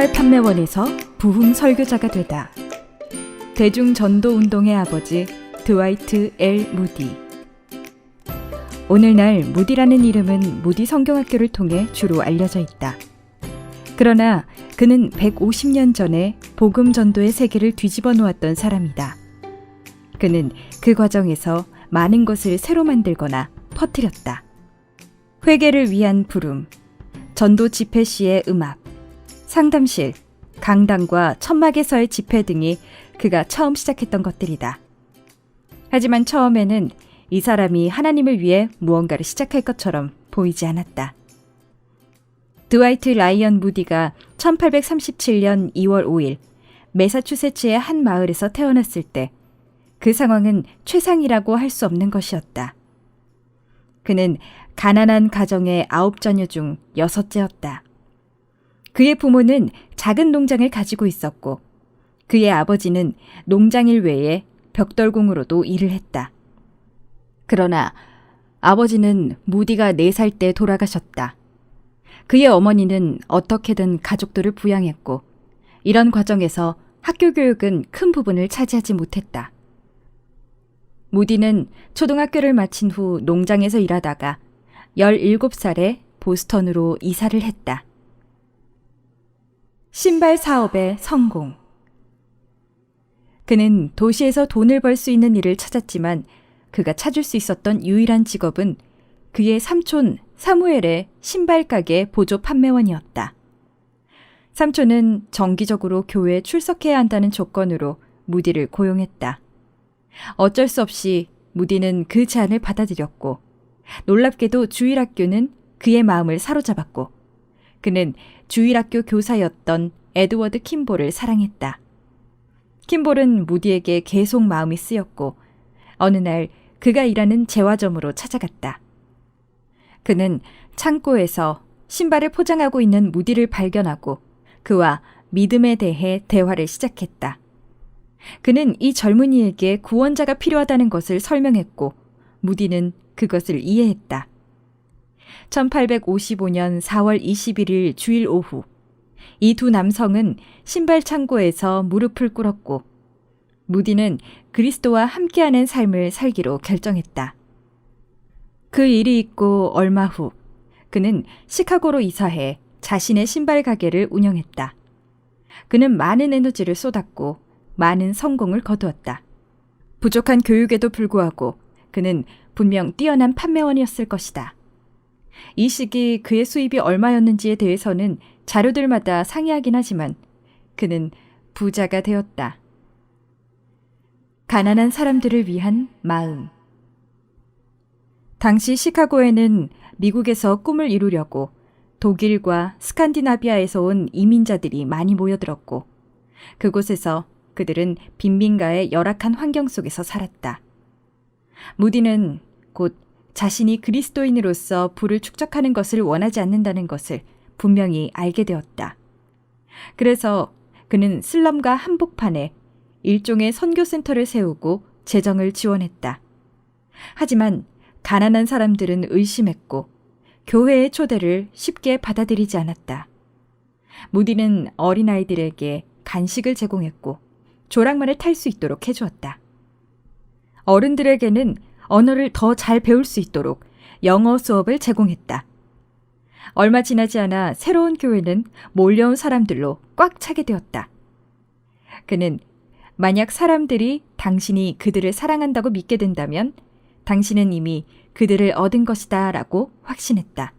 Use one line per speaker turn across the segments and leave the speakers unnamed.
신발 판매원에서 부흥 설교자가 되다. 대중전도운동의 아버지 드와이트 L. 무디. 오늘날 무디라는 이름은 무디 성경학교를 통해 주로 알려져 있다. 그러나 그는 150년 전에 복음 전도의 세계를 뒤집어 놓았던 사람이다. 그는 그 과정에서 많은 것을 새로 만들거나 퍼뜨렸다. 회개를 위한 부름, 전도 집회 시의 음악, 상담실, 강당과 천막에서의 집회 등이 그가 처음 시작했던 것들이다. 하지만 처음에는 이 사람이 하나님을 위해 무언가를 시작할 것처럼 보이지 않았다. 드와이트 라이언 무디가 1837년 2월 5일 매사추세츠의 한 마을에서 태어났을 때 그 상황은 최상이라고 할 수 없는 것이었다. 그는 가난한 가정의 9자녀 중 6째였다. 그의 부모는 작은 농장을 가지고 있었고 그의 아버지는 농장일 외에 벽돌공으로도 일을 했다. 그러나 아버지는 무디가 4살 때 돌아가셨다. 그의 어머니는 어떻게든 가족들을 부양했고 이런 과정에서 학교 교육은 큰 부분을 차지하지 못했다. 무디는 초등학교를 마친 후 농장에서 일하다가 17살에 보스턴으로 이사를 했다. 신발 사업의 성공. 그는 도시에서 돈을 벌 수 있는 일을 찾았지만 그가 찾을 수 있었던 유일한 직업은 그의 삼촌 사무엘의 신발 가게 보조 판매원이었다. 삼촌은 정기적으로 교회에 출석해야 한다는 조건으로 무디를 고용했다. 어쩔 수 없이 무디는 그 제안을 받아들였고 놀랍게도 주일학교는 그의 마음을 사로잡았고 그는 주일학교 교사였던 에드워드 킴볼을 사랑했다. 킴볼은 무디에게 계속 마음이 쓰였고 어느 날 그가 일하는 제과점으로 찾아갔다. 그는 창고에서 신발을 포장하고 있는 무디를 발견하고 그와 믿음에 대해 대화를 시작했다. 그는 이 젊은이에게 구원자가 필요하다는 것을 설명했고 무디는 그것을 이해했다. 1855년 4월 21일 주일 오후 이 두 남성은 신발 창고에서 무릎을 꿇었고 무디는 그리스도와 함께하는 삶을 살기로 결정했다. 그 일이 있고 얼마 후 그는 시카고로 이사해 자신의 신발 가게를 운영했다. 그는 많은 에너지를 쏟았고 많은 성공을 거두었다. 부족한 교육에도 불구하고 그는 분명 뛰어난 판매원이었을 것이다. 이 시기 그의 수입이 얼마였는지에 대해서는 자료들마다 상이하긴 하지만 그는 부자가 되었다. 가난한 사람들을 위한 마음. 당시 시카고에는 미국에서 꿈을 이루려고 독일과 스칸디나비아에서 온 이민자들이 많이 모여들었고 그곳에서 그들은 빈민가의 열악한 환경 속에서 살았다. 무디는 곧 자신이 그리스도인으로서 부를 축적하는 것을 원하지 않는다는 것을 분명히 알게 되었다. 그래서 그는 슬럼과 한복판에 일종의 선교센터를 세우고 재정을 지원했다. 하지만 가난한 사람들은 의심했고 교회의 초대를 쉽게 받아들이지 않았다. 무디는 어린아이들에게 간식을 제공했고 조랑말을 탈 수 있도록 해주었다. 어른들에게는 언어를 더 잘 배울 수 있도록 영어 수업을 제공했다. 얼마 지나지 않아 새로운 교회는 몰려온 사람들로 꽉 차게 되었다. 그는 만약 사람들이 당신이 그들을 사랑한다고 믿게 된다면 당신은 이미 그들을 얻은 것이다 라고 확신했다.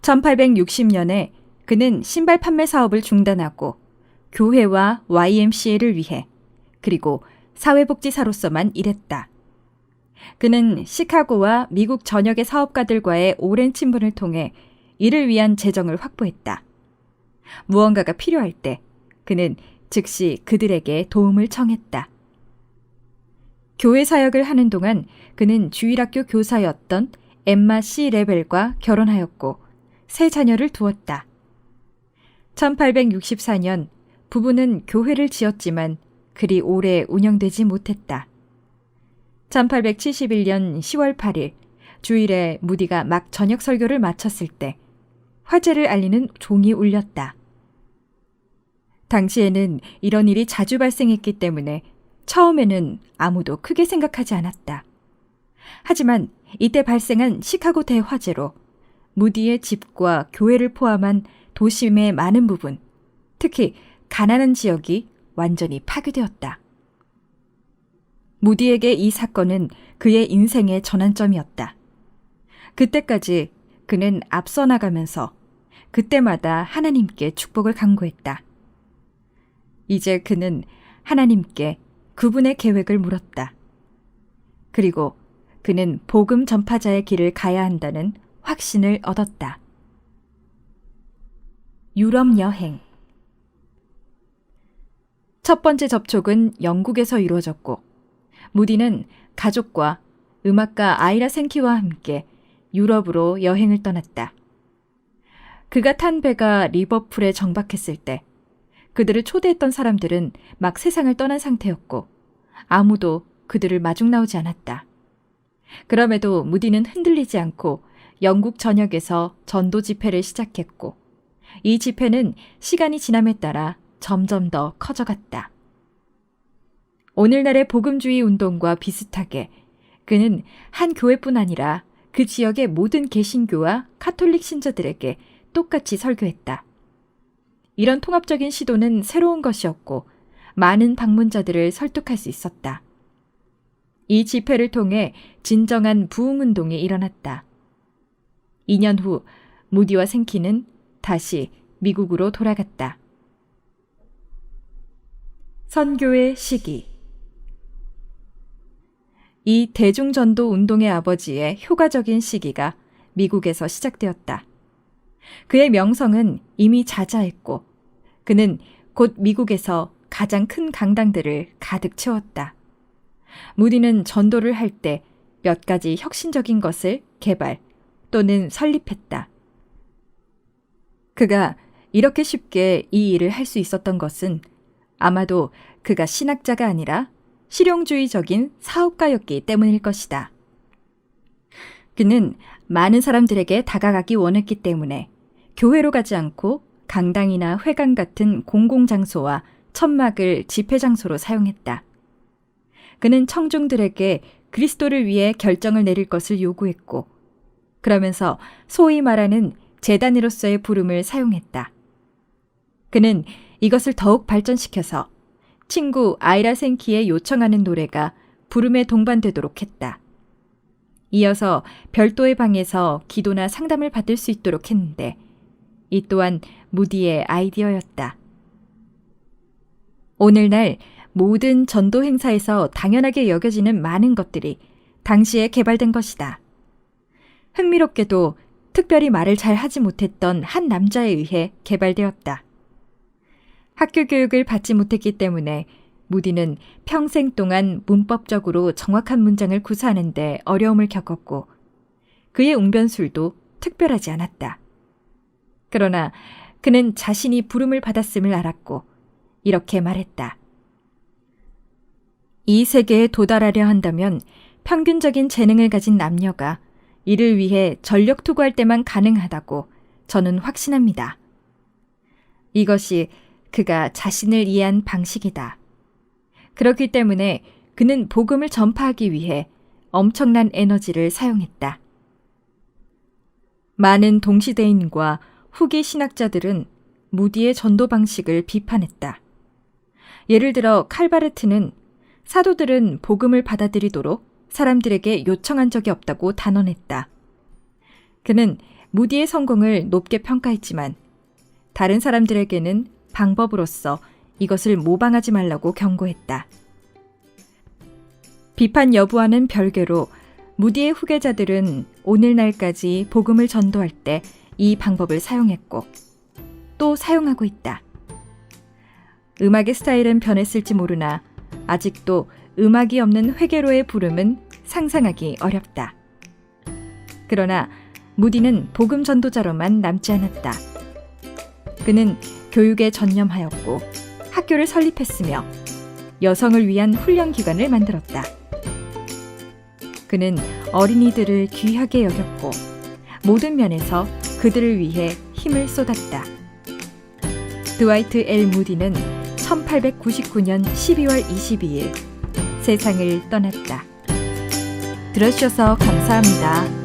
1860년에 그는 신발 판매 사업을 중단하고 교회와 YMCA를 위해 그리고 사회복지사로서만 일했다. 그는 시카고와 미국 전역의 사업가들과의 오랜 친분을 통해 이를 위한 재정을 확보했다. 무언가가 필요할 때 그는 즉시 그들에게 도움을 청했다. 교회 사역을 하는 동안 그는 주일학교 교사였던 엠마 C. 레벨과 결혼하였고 세 자녀를 두었다. 1864년 부부는 교회를 지었지만 그리 오래 운영되지 못했다. 1871년 10월 8일 주일에 무디가 막 저녁 설교를 마쳤을 때 화제를 알리는 종이 울렸다. 당시에는 이런 일이 자주 발생했기 때문에 처음에는 아무도 크게 생각하지 않았다. 하지만 이때 발생한 시카고 대화재로 무디의 집과 교회를 포함한 도심의 많은 부분, 특히 가난한 지역이 완전히 파괴되었다. 무디에게 이 사건은 그의 인생의 전환점이었다. 그때까지 그는 앞서 나가면서 그때마다 하나님께 축복을 간구했다. 이제 그는 하나님께 그분의 계획을 물었다. 그리고 그는 복음 전파자의 길을 가야 한다는 확신을 얻었다. 유럽 여행. 첫 번째 접촉은 영국에서 이루어졌고, 무디는 가족과 음악가 아이라 생키와 함께 유럽으로 여행을 떠났다. 그가 탄 배가 리버풀에 정박했을 때 그들을 초대했던 사람들은 막 세상을 떠난 상태였고 아무도 그들을 마중 나오지 않았다. 그럼에도 무디는 흔들리지 않고 영국 전역에서 전도 집회를 시작했고 이 집회는 시간이 지남에 따라 점점 더 커져갔다. 오늘날의 복음주의 운동과 비슷하게 그는 한 교회뿐 아니라 그 지역의 모든 개신교와 카톨릭 신자들에게 똑같이 설교했다. 이런 통합적인 시도는 새로운 것이었고 많은 방문자들을 설득할 수 있었다. 이 집회를 통해 진정한 부흥운동이 일어났다. 2년 후 무디와 생키는 다시 미국으로 돌아갔다. 선교의 시기. 이 대중전도 운동의 아버지의 효과적인 시기가 미국에서 시작되었다. 그의 명성은 이미 자자했고 그는 곧 미국에서 가장 큰 강당들을 가득 채웠다. 무디는 전도를 할 때 몇 가지 혁신적인 것을 개발 또는 설립했다. 그가 이렇게 쉽게 이 일을 할 수 있었던 것은 아마도 그가 신학자가 아니라 실용주의적인 사업가였기 때문일 것이다. 그는 많은 사람들에게 다가가기 원했기 때문에 교회로 가지 않고 강당이나 회관 같은 공공장소와 천막을 집회장소로 사용했다. 그는 청중들에게 그리스도를 위해 결정을 내릴 것을 요구했고 그러면서 소위 말하는 제단으로서의 부름을 사용했다. 그는 이것을 더욱 발전시켜서 친구 아이라 생키의 요청하는 노래가 부름에 동반되도록 했다. 이어서 별도의 방에서 기도나 상담을 받을 수 있도록 했는데 이 또한 무디의 아이디어였다. 오늘날 모든 전도 행사에서 당연하게 여겨지는 많은 것들이 당시에 개발된 것이다. 흥미롭게도 특별히 말을 잘 하지 못했던 한 남자에 의해 개발되었다. 학교 교육을 받지 못했기 때문에 무디는 평생 동안 문법적으로 정확한 문장을 구사하는 데 어려움을 겪었고 그의 웅변술도 특별하지 않았다. 그러나 그는 자신이 부름을 받았음을 알았고 이렇게 말했다. 이 세계에 도달하려 한다면 평균적인 재능을 가진 남녀가 이를 위해 전력 투구할 때만 가능하다고 저는 확신합니다. 이것이 그가 자신을 이해한 방식이다. 그렇기 때문에 그는 복음을 전파하기 위해 엄청난 에너지를 사용했다. 많은 동시대인과 후기 신학자들은 무디의 전도 방식을 비판했다. 예를 들어 칼바르트는 사도들은 복음을 받아들이도록 사람들에게 요청한 적이 없다고 단언했다. 그는 무디의 성공을 높게 평가했지만 다른 사람들에게는 방법으로서 이것을 모방하지 말라고 경고했다. 비판 여부와는 별개로 무디의 후계자들은 오늘날까지 복음을 전도할 때 이 방법을 사용했고 또 사용하고 있다. 음악의 스타일은 변했을지 모르나 아직도 음악이 없는 회개로의 부름은 상상하기 어렵다. 그러나 무디는 복음 전도자로만 남지 않았다. 그는 교육에 전념하였고 학교를 설립했으며 여성을 위한 훈련기관을 만들었다. 그는 어린이들을 귀하게 여겼고 모든 면에서 그들을 위해 힘을 쏟았다. 드와이트 L 무디는 1899년 12월 22일 세상을 떠났다. 들어주셔서 감사합니다.